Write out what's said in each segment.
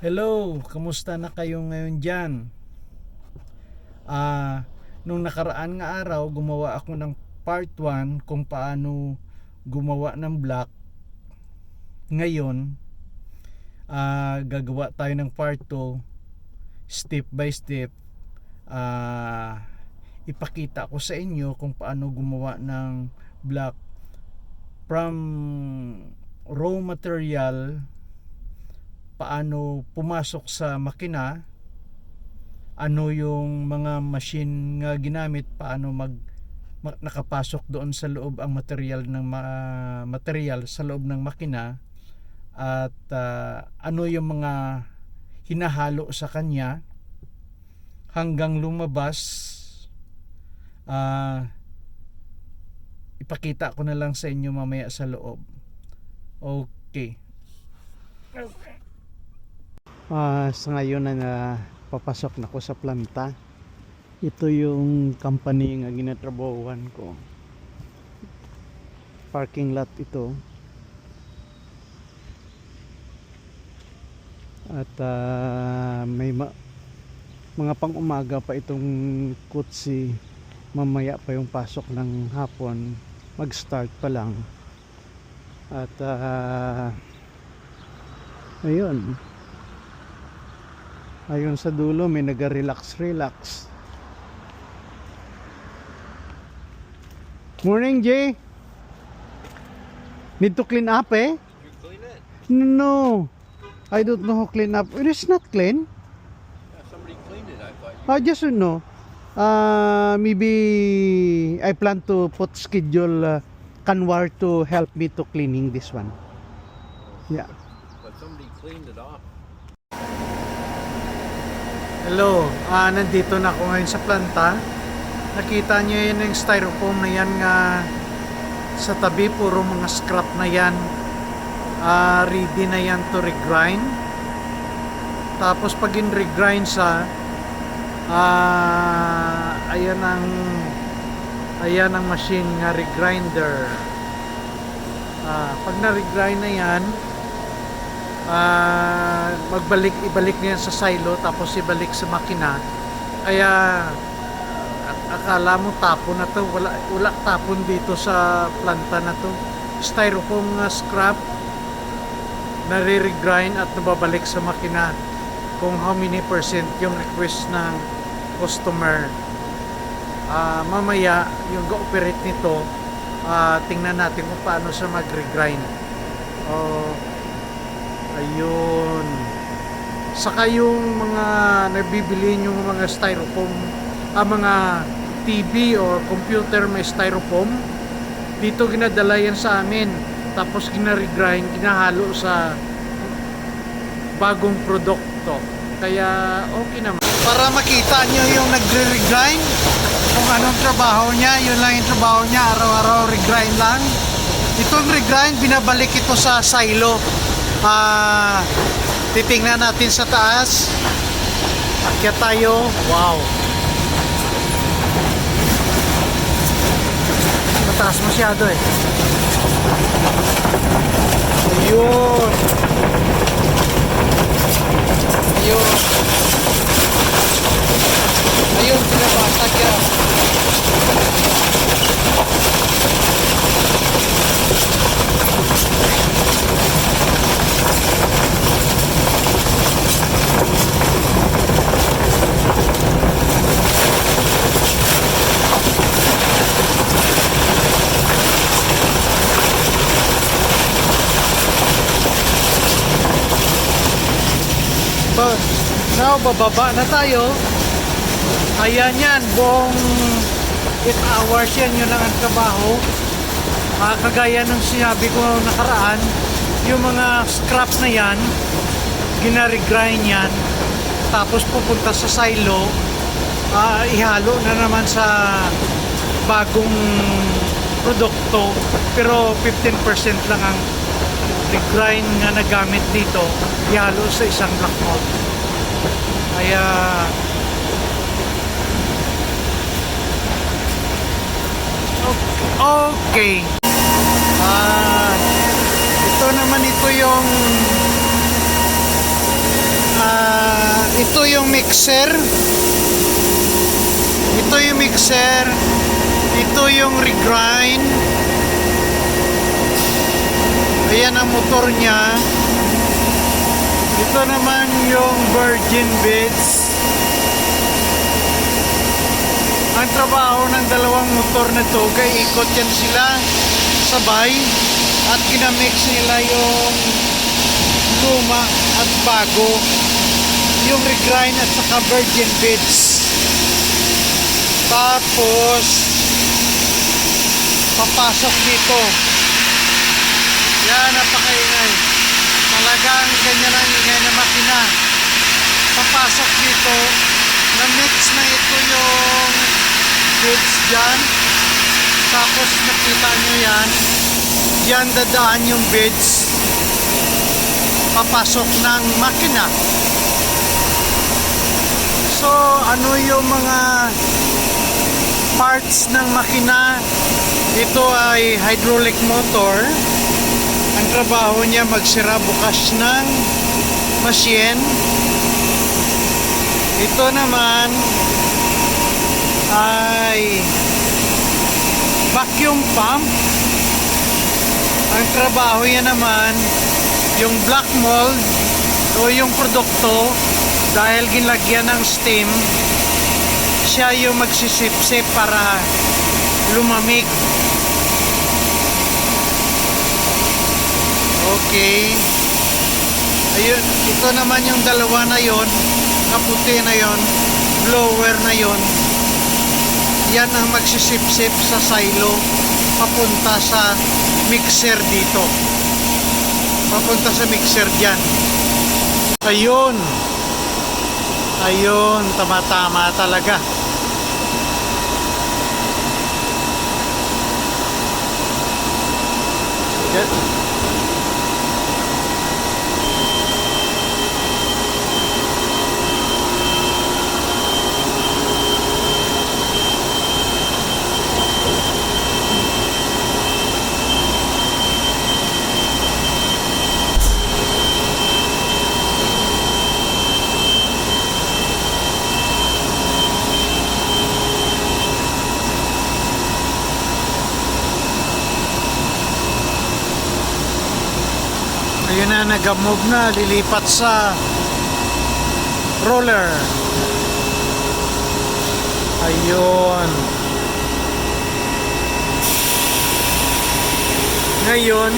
Hello, kamusta na kayo ngayon dyan? Nung nakaraan nga araw, gumawa ako ng part 1 kung paano gumawa ng block. Ngayon, gagawa tayo ng part 2, step by step. Ipakita ko sa inyo kung paano gumawa ng block from raw material, paano pumasok sa makina, ano yung mga machine nga ginamit, paano nakapasok doon sa loob ang material ng material sa loob ng makina, at ano yung mga hinahalo sa kanya hanggang lumabas. Ipakita ko na lang sa inyo mamaya sa loob. Okay. Sa ngayon na papasok na ko sa planta. Ito yung company nga ginatrabahuan ko. Parking lot ito. At may mga pang-umaga pa itong kutsi. Mamaya pa yung pasok ng hapon. Mag-start pa lang. At ayun sa dulo may naga-relax. Morning, Jay. Need to clean up, eh? You clean it? No, I don't know how clean up. It is not clean. Yeah, somebody cleaned it. I thought you. I just don't know. Maybe I plan to put schedule Kanwar to help me to cleaning this one. Yeah. But somebody cleaned it off. Hello, nandito na ako ngayon sa planta. Nakita niyo yun yung styrofoam na yan nga sa tabi, puro mga scrap na yan. Ready na yan to regrind. Tapos pag in-regrind sa ayan ang machine nga regrinder. Pag na-regrind na yan, ibalik niya sa silo, tapos ibalik sa makina. Kaya akala mo tapon na to, wala tapon dito sa planta na to. Styrofoam scrap nare-regrind at nababalik sa makina kung how many percent yung request ng customer. Mamaya yung ga-operate nito, tingnan natin kung paano siya mag-regrind. Ayun. Saka yung mga nabibili yung mga styrofoam, mga TV or computer may styrofoam, dito ginadala yan sa amin. Tapos gina-regrind, ginahalo sa bagong produkto. Kaya okay naman. Para makita nyo yung nagre-regrind, kung anong trabaho niya, yun lang yung trabaho niya, araw-araw regrind lang. Itong regrind, binabalik ito sa silo. Titingnan natin sa taas. Akyat tayo. Wow, mataas masyado eh. Ayun. Pinabasag yan. Now, bababa na tayo. Ayan yan, buong 8 hours yan, yun lang ang trabaho. Kagaya ng sinabi ko nakaraan, yung mga scrap na yan, ginarigrind yan, tapos pupunta sa silo, ihalo na naman sa bagong produkto, pero 15% lang ang regrind nga nagamit dito, ihalo sa isang block mold. Kaya okay. Ito naman, ito yung ito yung mixer. Ito yung mixer. Ito yung regrind. Ayan ang motor niya. Ito naman yung virgin bits. Ang trabaho ng dalawang motor na to, ikot yan sila sabay at kinamix nila yung luma at bago, yung regrind at saka virgin bits. Tapos papasok dito. Yan, napakaingay. Talagang ganyan ang ingay na makina. Papasok dito, na-mix na ito yung bits dyan. Tapos nakita nyo yan, yan dadaan yung bits. Papasok ng makina. So, ano yung mga parts ng makina? Ito ay hydraulic motor. Ang trabaho niya magsira bukas ng machine. Ito naman ay vacuum pump. Ang trabaho niya naman yung black mold o yung produkto, dahil ginlagyan ng steam, siya yung magsisip-sip para lumamig. Okay. Ayun, ito naman yung dalawa na yon, kaputi na yon, blower na yon. Yan ang magsisip-sip sa silo papunta sa mixer dito. Papunta sa mixer dyan. Ayun. Ayun, tama-tama talaga. Okay. Ayun na, nag-move na, lilipat sa roller. Ayun. Ngayon,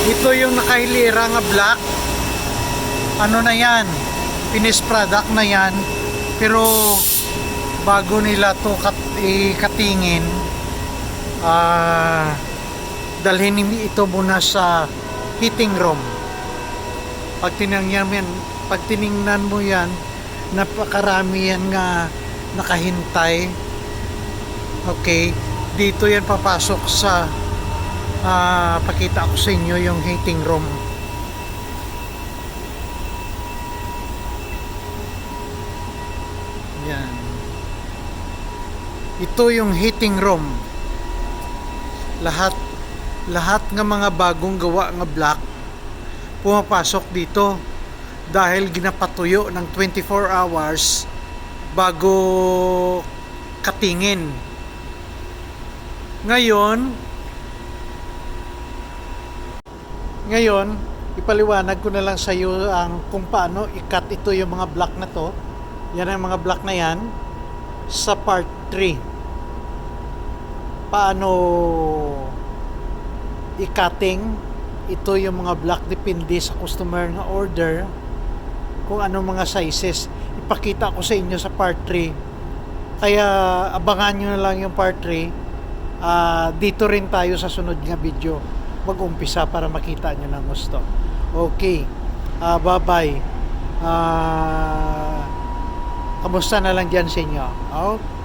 ito yung nakahilira nga black. Ano na yan? Finished product na yan. Pero bago nila to ikatingin, dalhin ito muna sa heating room. Pag tiningnan mo yan, napakarami yan nga nakahintay. Okay, dito yan papasok sa pakita ko sa inyo yung heating room. Yan. Ito yung heating room. Lahat ng mga bagong gawa ng black pumapasok dito dahil ginapatuyo ng 24 hours bago katingin. Ngayon, ipaliwanag ko na lang sa iyo kung paano i-cut ito yung mga black na to. Yan ang mga black na yan sa part 3. Paano i-cutting ito yung mga black, depende sa customer na order kung anong mga sizes. Ipakita ko sa inyo sa part 3, kaya abangan nyo na lang yung part 3. Dito rin tayo sa sunod nga video mag-umpisa para makita nyo ng gusto. Okay, bye bye. Kamusta na lang dyan sa inyo? Okay.